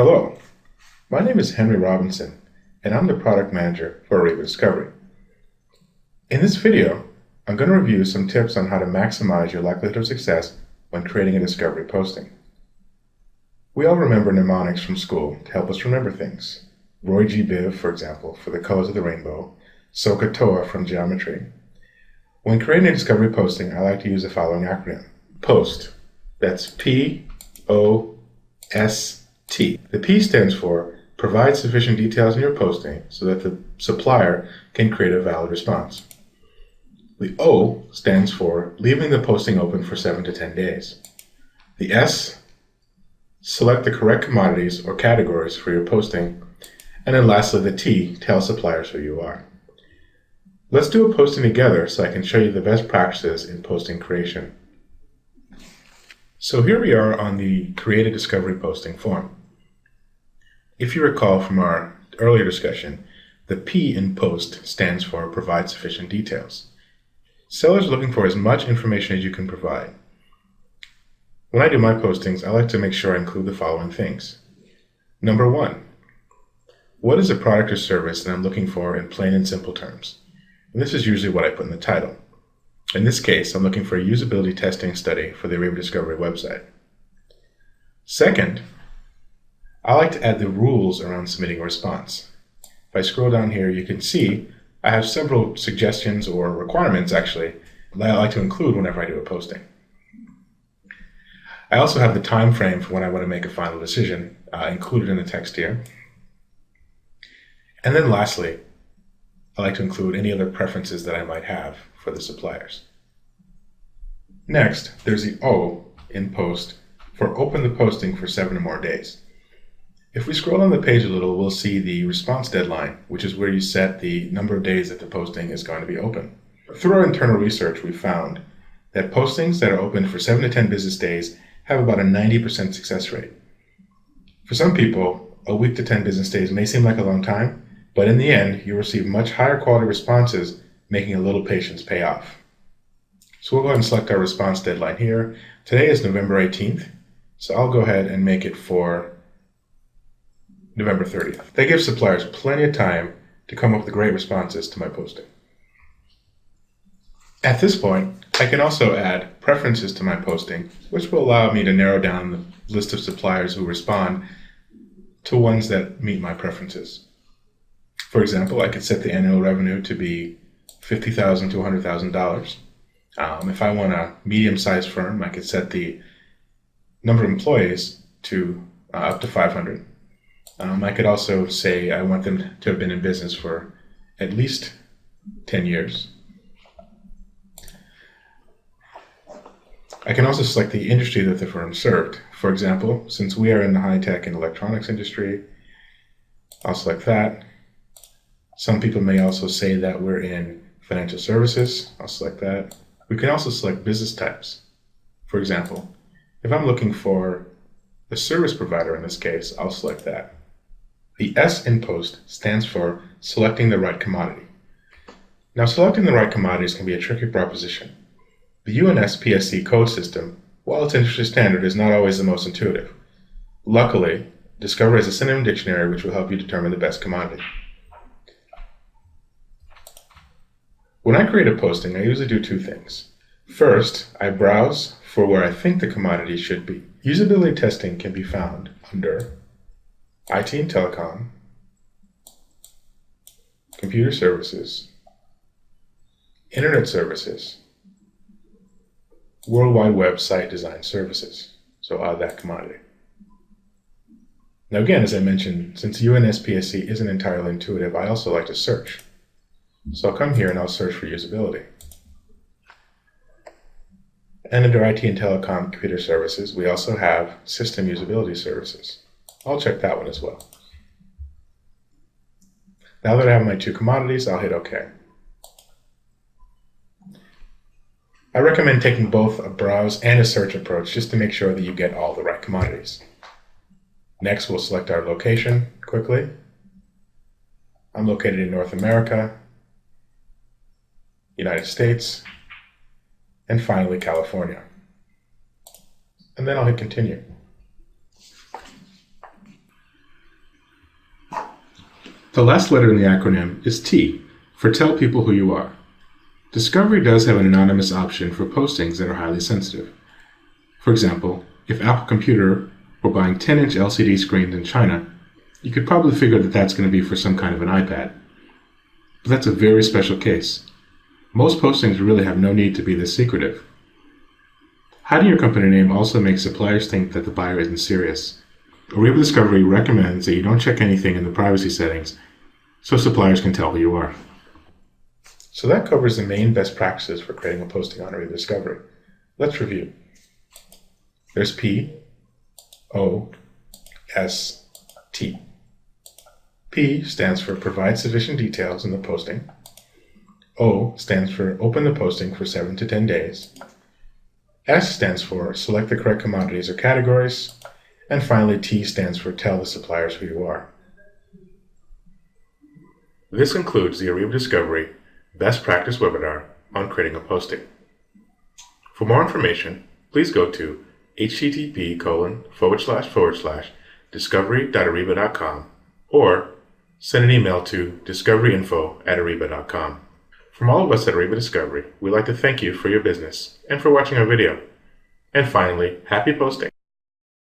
Hello, my name is Henry Robinson, and I'm the product manager for Ariba Discovery. In this video, I'm going to review some tips on how to maximize your likelihood of success when creating a discovery posting. We all remember mnemonics from school to help us remember things. Roy G. Biv, for example, for the colors of the rainbow, SOHCAHTOA from geometry. When creating a discovery posting, I like to use the following acronym. POST. That's P-O-S-T. The P stands for provide sufficient details in your posting so that the supplier can create a valid response. The O stands for leaving the posting open for 7 to 10 days. The S, select the correct commodities or categories for your posting. And then lastly, the T, tell suppliers who you are. Let's do a posting together so I can show you the best practices in posting creation. So here we are on the Create a Discovery Posting form. If you recall from our earlier discussion, the P in POST stands for provide sufficient details. Sellers are looking for as much information as you can provide. When I do my postings, I like to make sure I include the following things. Number 1, what is a product or service that I'm looking for in plain and simple terms? And this is usually what I put in the title. In this case, I'm looking for a usability testing study for the Ariba Discovery website. Second, I like to add the rules around submitting a response. If I scroll down here, you can see I have several suggestions or requirements actually that I like to include whenever I do a posting. I also have the time frame for when I want to make a final decision included in the text here. And then lastly, I like to include any other preferences that I might have for the suppliers. Next, there's the O in POST for open the posting for 7 or more days. If we scroll down the page a little, we'll see the response deadline, which is where you set the number of days that the posting is going to be open. Through our internal research, we found that postings that are open for 7 to 10 business days have about a 90% success rate. For some people, a week to 10 business days may seem like a long time, but in the end, you'll receive much higher quality responses, making a little patience pay off. So we'll go ahead and select our response deadline here. Today is November 18th, so I'll go ahead and make it for November 30th. That gives suppliers plenty of time to come up with great responses to my posting. At this point, I can also add preferences to my posting, which will allow me to narrow down the list of suppliers who respond to ones that meet my preferences. For example, I could set the annual revenue to be $50,000 to $100,000. If I want a medium-sized firm, I could set the number of employees to up to 500. I could also say I want them to have been in business for at least 10 years. I can also select the industry that the firm served. For example, since we are in the high-tech and electronics industry, I'll select that. Some people may also say that we're in financial services. I'll select that. We can also select business types. For example, if I'm looking for a service provider in this case, I'll select that. The S in POST stands for selecting the right commodity. Now, selecting the right commodities can be a tricky proposition. The UNSPSC code system, while it's industry standard, is not always the most intuitive. Luckily, Discover has a synonym dictionary which will help you determine the best commodity. When I create a posting, I usually do 2 things. First, I browse for where I think the commodity should be. Usability testing can be found under IT and Telecom, Computer Services, Internet Services, World Wide Web Site Design Services. So add that commodity. Now again, as I mentioned, since UNSPSC isn't entirely intuitive, I also like to search. So I'll come here and I'll search for usability. And under IT and Telecom Computer Services, we also have System Usability Services. I'll check that one as well. Now that I have my 2 commodities, I'll hit OK. I recommend taking both a browse and a search approach just to make sure that you get all the right commodities. Next, we'll select our location quickly. I'm located in North America, United States, and finally California. And then I'll hit continue. The last letter in the acronym is T, for Tell People Who You Are. Discovery does have an anonymous option for postings that are highly sensitive. For example, if Apple Computer were buying 10-inch LCD screens in China, you could probably figure that that's going to be for some kind of an iPad. But that's a very special case. Most postings really have no need to be this secretive. Hiding your company name also makes suppliers think that the buyer isn't serious. Ariba Discovery recommends that you don't check anything in the privacy settings so suppliers can tell who you are. So that covers the main best practices for creating a posting on Ariba Discovery. Let's review. There's P, O, S, T. P stands for Provide Sufficient Details in the Posting. O stands for Open the posting for 7 to 10 days. S stands for Select the correct commodities or categories. And finally, T stands for Tell the suppliers who you are. This concludes the Ariba Discovery Best Practice webinar on creating a posting. For more information, please go to http://discovery.ariba.com or send an email to discoveryinfo@ariba.com. From all of us at Ariba Discovery, we'd like to thank you for your business and for watching our video. And finally, happy posting!